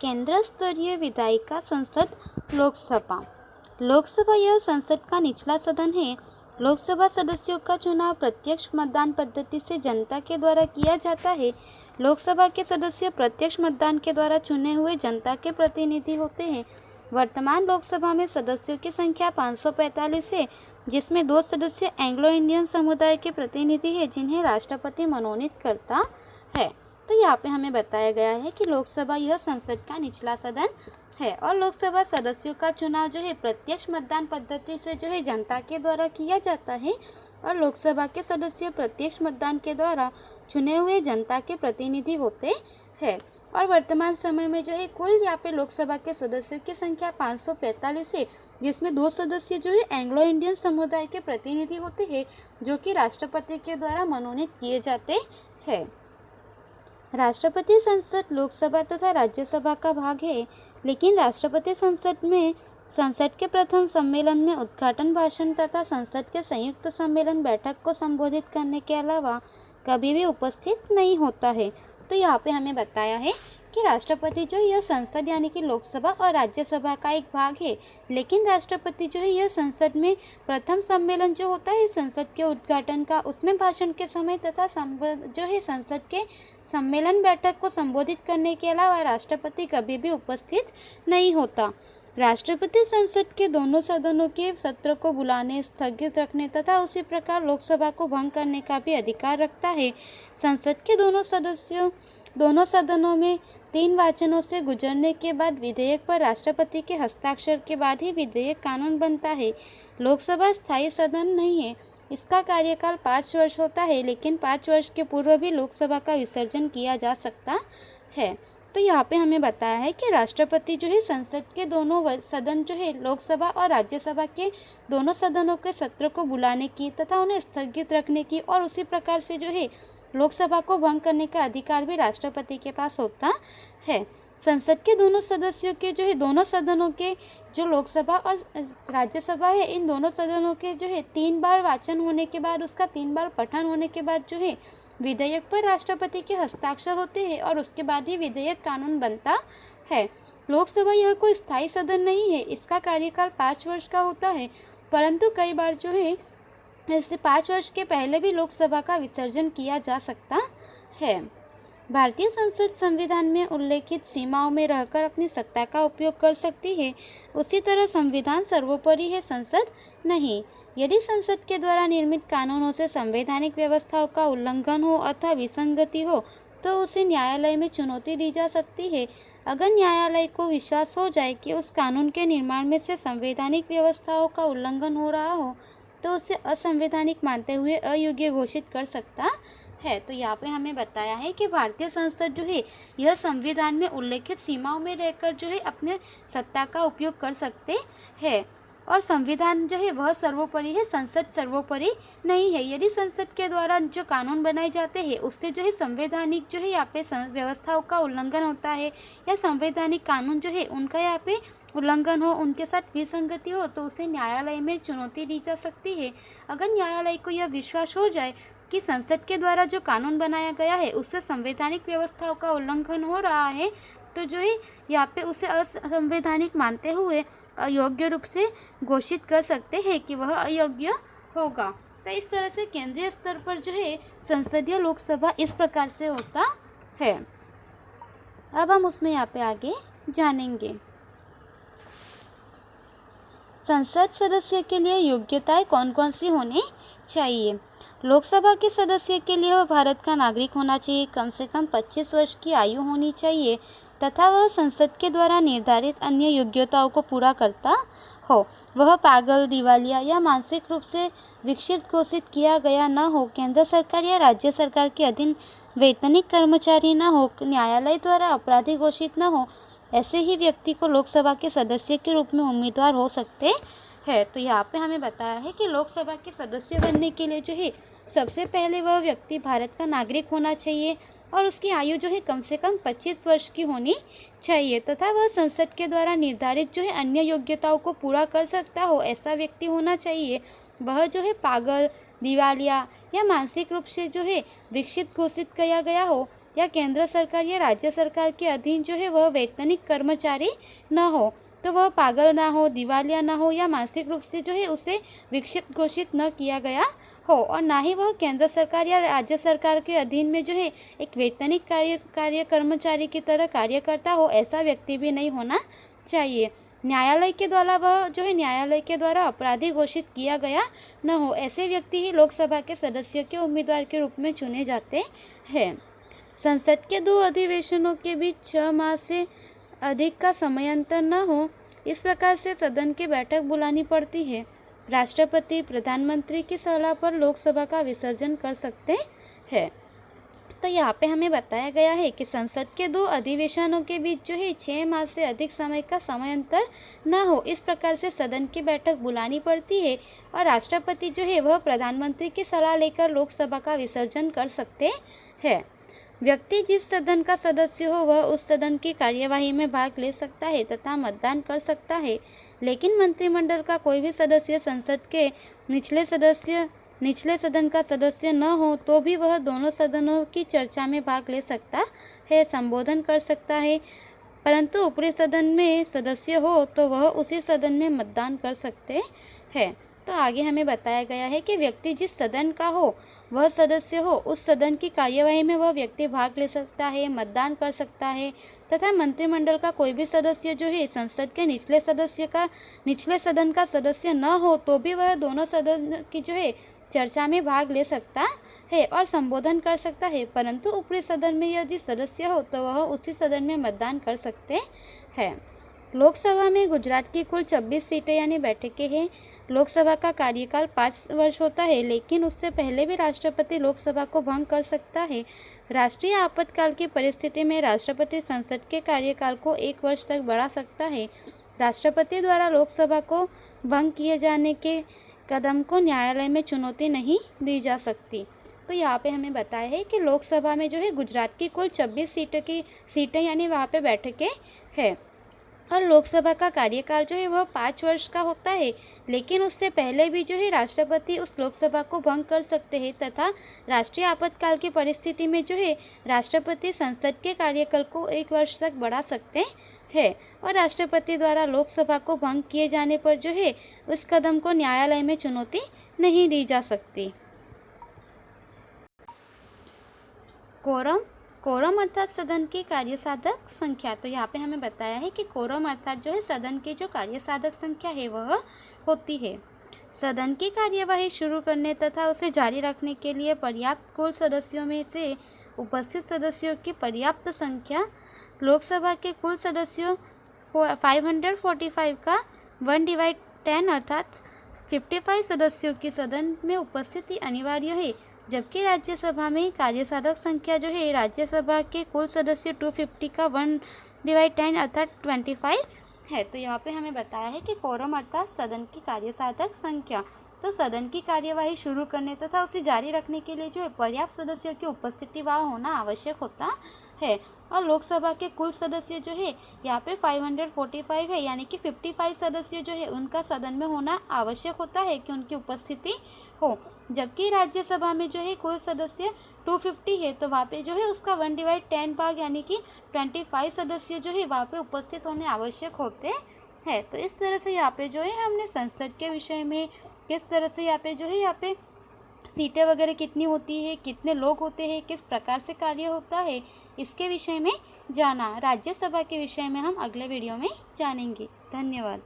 केंद्र स्तरीय विधायिका संसद लोकसभा। लोकसभा यह संसद का निचला सदन है। लोकसभा सदस्यों का चुनाव प्रत्यक्ष मतदान पद्धति से जनता के द्वारा किया जाता है। लोकसभा के सदस्य प्रत्यक्ष मतदान के द्वारा चुने हुए जनता के प्रतिनिधि होते हैं। वर्तमान लोकसभा में सदस्यों की संख्या 545 है, जिसमें 2 सदस्य एंग्लो इंडियन समुदाय के प्रतिनिधि हैं, जिन्हें राष्ट्रपति मनोनीत करता है। तो यहाँ पे हमें बताया गया है कि लोकसभा यह संसद का निचला सदन है और लोकसभा सदस्यों का चुनाव जो है प्रत्यक्ष मतदान पद्धति से जो है जनता के द्वारा किया जाता है और लोकसभा के सदस्य प्रत्यक्ष मतदान के द्वारा चुने हुए जनता के प्रतिनिधि होते हैं। और वर्तमान समय में जो है कुल यहाँ पे लोकसभा के सदस्यों की संख्या 545 है, जिसमें 2 सदस्य जो है एंग्लो इंडियन समुदाय के प्रतिनिधि होते हैं, जो कि राष्ट्रपति के द्वारा मनोनीत किए जाते हैं। राष्ट्रपति संसद लोकसभा तथा राज्यसभा का भाग है, लेकिन राष्ट्रपति संसद के प्रथम सम्मेलन में उद्घाटन भाषण तथा संसद के संयुक्त सम्मेलन बैठक को संबोधित करने के अलावा कभी भी उपस्थित नहीं होता है। तो यहाँ पे हमें बताया है कि राष्ट्रपति जो यह संसद यानी कि लोकसभा और राज्यसभा का एक भाग है, लेकिन राष्ट्रपति जो है यह संसद में प्रथम सम्मेलन जो होता है संसद के उद्घाटन का, उसमें भाषण के समय तथा जो है संसद के सम्मेलन बैठक को संबोधित करने के अलावा राष्ट्रपति कभी भी उपस्थित नहीं होता। राष्ट्रपति संसद के दोनों सदनों के सत्र को बुलाने, स्थगित रखने तथा उसी प्रकार लोकसभा को भंग करने का भी अधिकार रखता है। संसद के दोनों सदनों में 3 वाचनों से गुजरने के बाद विधेयक पर राष्ट्रपति के हस्ताक्षर के बाद ही विधेयक कानून बनता है। लोकसभा स्थायी सदन नहीं है। इसका कार्यकाल 5 वर्ष होता है, लेकिन 5 वर्ष के पूर्व भी लोकसभा का विसर्जन किया जा सकता है। तो यहाँ पे हमें बताया है कि राष्ट्रपति जो है संसद के दोनों सदन जो है लोकसभा और राज्यसभा के दोनों सदनों के सत्र को बुलाने की तथा उन्हें स्थगित रखने की और उसी प्रकार से जो है लोकसभा को भंग करने का अधिकार भी राष्ट्रपति के पास होता है। संसद के दोनों सदस्यों के जो है दोनों सदनों के जो लोकसभा और राज्यसभा है, इन दोनों सदनों के जो है 3 बार वाचन होने के बाद, उसका 3 बार पठन होने के बाद जो है विधेयक पर राष्ट्रपति के हस्ताक्षर होते हैं और उसके बाद ही विधेयक कानून बनता है। लोकसभा यह कोई स्थायी सदन नहीं है। इसका कार्यकाल 5 वर्ष का होता है, परंतु कई बार जो है इससे 5 वर्ष के पहले भी लोकसभा का विसर्जन किया जा सकता है। भारतीय संसद संविधान में उल्लेखित सीमाओं में रहकर अपनी सत्ता का उपयोग कर सकती है। उसी तरह संविधान सर्वोपरि है, संसद नहीं। यदि संसद के द्वारा निर्मित कानूनों से संवैधानिक व्यवस्थाओं का उल्लंघन हो अथवा विसंगति हो तो उसे न्यायालय में चुनौती दी जा सकती है। अगर न्यायालय को विश्वास हो जाए कि उस कानून के निर्माण में से संवैधानिक व्यवस्थाओं का उल्लंघन हो रहा हो तो उसे असंवैधानिक मानते हुए अयोग्य घोषित कर सकता है। तो यहाँ पे हमें बताया है कि भारतीय संसद जो है यह संविधान में उल्लेखित सीमाओं में रहकर जो है अपने सत्ता का उपयोग कर सकते हैं और संविधान जो है वह सर्वोपरि है, संसद सर्वोपरि नहीं है। यदि संसद के द्वारा जो कानून बनाए जाते हैं उससे जो है संवैधानिक जो है यहाँ पे व्यवस्थाओं का उल्लंघन होता है या संवैधानिक कानून जो है उनका यहाँ पे उल्लंघन हो, उनके साथ विसंगति हो, तो उसे न्यायालय में चुनौती दी जा सकती है। अगर न्यायालय को यह विश्वास हो जाए कि संसद के द्वारा जो कानून बनाया गया है उससे संवैधानिक व्यवस्थाओं का उल्लंघन हो रहा है तो जो है यहाँ पे उसे असंवैधानिक मानते हुए अयोग्य रूप से घोषित कर सकते हैं कि वह अयोग्य होगा। तो इस तरह से केंद्रीय स्तर पर जो है संसदीय लोकसभा इस प्रकार से होता है। अब हम उसमें यहाँ पे आगे जानेंगे। संसद सदस्य के लिए योग्यताएं कौन कौन सी होनी चाहिए। लोकसभा के सदस्य के लिए वह भारत का नागरिक होना चाहिए, कम से कम 25 वर्ष की आयु होनी चाहिए तथा वह संसद के द्वारा निर्धारित अन्य योग्यताओं को पूरा करता हो। वह पागल, दिवालिया या मानसिक रूप से विक्षिप्त घोषित किया गया न हो, केंद्र सरकार या राज्य सरकार के अधीन वैतनिक कर्मचारी न हो, न्यायालय द्वारा अपराधी घोषित न हो। ऐसे ही व्यक्ति को लोकसभा के सदस्य के रूप में उम्मीदवार हो सकते हैं। तो यहाँ पे हमें बताया है कि लोकसभा के सदस्य बनने के लिए जो है सबसे पहले वह व्यक्ति भारत का नागरिक होना चाहिए और उसकी आयु जो है कम से कम 25 वर्ष की होनी चाहिए तथा वह संसद के द्वारा निर्धारित जो है अन्य योग्यताओं को पूरा कर सकता हो, ऐसा व्यक्ति होना चाहिए। वह जो है पागल, दिवालिया या मानसिक रूप से जो है विक्षिप्त घोषित किया गया हो या केंद्र सरकार या राज्य सरकार के अधीन जो है वह वैतनिक कर्मचारी न हो, तो वह पागल ना हो, दिवालिया ना हो या मानसिक रूप से जो है उसे विक्षिप्त घोषित न किया गया हो, और ना ही वह केंद्र सरकार या राज्य सरकार के अधीन में जो है एक वैतनिक कार्य कर्मचारी की तरह कार्य करता हो, ऐसा व्यक्ति भी नहीं होना चाहिए। न्यायालय के द्वारा वह जो है न्यायालय के द्वारा अपराधी घोषित किया गया न हो, ऐसे व्यक्ति ही लोकसभा के सदस्य के उम्मीदवार के रूप में चुने जाते हैं। संसद के 2 अधिवेशनों के बीच 6 माह से अधिक का समयांतर न हो, इस प्रकार से सदन की बैठक बुलानी पड़ती है। राष्ट्रपति प्रधानमंत्री की सलाह पर लोकसभा का विसर्जन कर सकते हैं। तो यहाँ पे हमें बताया गया है कि संसद के 2 अधिवेशनों के बीच जो है 6 माह से अधिक समय का समयांतर न हो, इस प्रकार से सदन की बैठक बुलानी पड़ती है, और राष्ट्रपति जो है वह प्रधानमंत्री की सलाह लेकर लोकसभा का विसर्जन कर सकते हैं। व्यक्ति जिस सदन का सदस्य हो वह उस सदन की कार्यवाही में भाग ले सकता है तथा मतदान कर सकता है, लेकिन मंत्रिमंडल का कोई भी सदस्य संसद के निचले सदन का सदस्य न हो तो भी वह दोनों सदनों की चर्चा में भाग ले सकता है, संबोधन कर सकता है, परंतु ऊपरी सदन में सदस्य हो तो वह उसी सदन में मतदान कर सकते हैं। तो आगे हमें बताया गया है कि व्यक्ति जिस सदन का हो वह सदस्य हो, उस सदन की कार्यवाही में वह व्यक्ति भाग ले सकता है, मतदान कर सकता है, तथा मंत्रिमंडल का कोई भी सदस्य जो है संसद के निचले सदन का सदस्य न हो तो भी वह दोनों सदन की जो है चर्चा में भाग ले सकता है और संबोधन कर सकता है, परंतु ऊपरी सदन में यदि सदस्य हो तो वह उसी सदन में मतदान कर सकते हैं। लोकसभा में गुजरात की कुल 26 सीटें यानी बैठकें हैं। लोकसभा का कार्यकाल 5 वर्ष होता है, लेकिन उससे पहले भी राष्ट्रपति लोकसभा को भंग कर सकता है। राष्ट्रीय आपातकाल की परिस्थिति में राष्ट्रपति संसद के कार्यकाल को 1 वर्ष तक बढ़ा सकता है। राष्ट्रपति द्वारा लोकसभा को भंग किए जाने के कदम को न्यायालय में चुनौती नहीं दी जा सकती। तो यहाँ पे हमें बताया है कि लोकसभा में जो है गुजरात की कुल 26 सीटें यानी वहाँ पे बैठकें हैं, और लोकसभा का कार्यकाल जो है वह 5 वर्ष का होता है, लेकिन उससे पहले भी जो है राष्ट्रपति उस लोकसभा को भंग कर सकते हैं, तथा राष्ट्रीय आपातकाल की परिस्थिति में जो है राष्ट्रपति संसद के कार्यकाल को 1 वर्ष तक बढ़ा सकते हैं, और राष्ट्रपति द्वारा लोकसभा को भंग किए जाने पर जो है उस कदम को न्यायालय में चुनौती नहीं दी जा सकती। कोरम अर्थात सदन की कार्यसाधक संख्या। तो यहाँ पे हमें बताया है कि कोरम अर्थात जो है सदन की जो कार्यसाधक संख्या है वह होती है सदन की कार्यवाही शुरू करने तथा उसे जारी रखने के लिए पर्याप्त कुल सदस्यों में से उपस्थित सदस्यों की पर्याप्त संख्या। लोकसभा के कुल सदस्यों 545 का 1/10 अर्थात 55 सदस्यों की सदन में उपस्थिति अनिवार्य है, जबकि राज्यसभा में कार्यसाधक संख्या जो है राज्यसभा के कुल सदस्य 250 का 1/10 अर्थात 25 है। तो यहाँ पे हमें बताया है कि कोरम अर्थात सदन की कार्यसाधक संख्या। तो सदन की कार्यवाही शुरू करने तथा उसे जारी रखने के लिए जो है पर्याप्त सदस्यों की उपस्थिति वहाँ होना आवश्यक होता है, और लोकसभा के कुल सदस्य जो है यहाँ पे 545 है, यानी कि 55 सदस्य जो है उनका सदन में होना आवश्यक होता है कि उनकी उपस्थिति हो, जबकि राज्यसभा में जो है कुल सदस्य 250 है, तो वहाँ पे जो है उसका 1/10 भाग यानी कि 25 सदस्य जो है वहाँ पे उपस्थित होने आवश्यक होते हैं। तो इस तरह से यहाँ पे जो है हमने संसद के विषय में किस तरह से यहाँ पे सीटें वगैरह कितनी होती है, कितने लोग होते हैं, किस प्रकार से कार्य होता है, इसके विषय में जाना। राज्यसभा के विषय में हम अगले वीडियो में जानेंगे। धन्यवाद।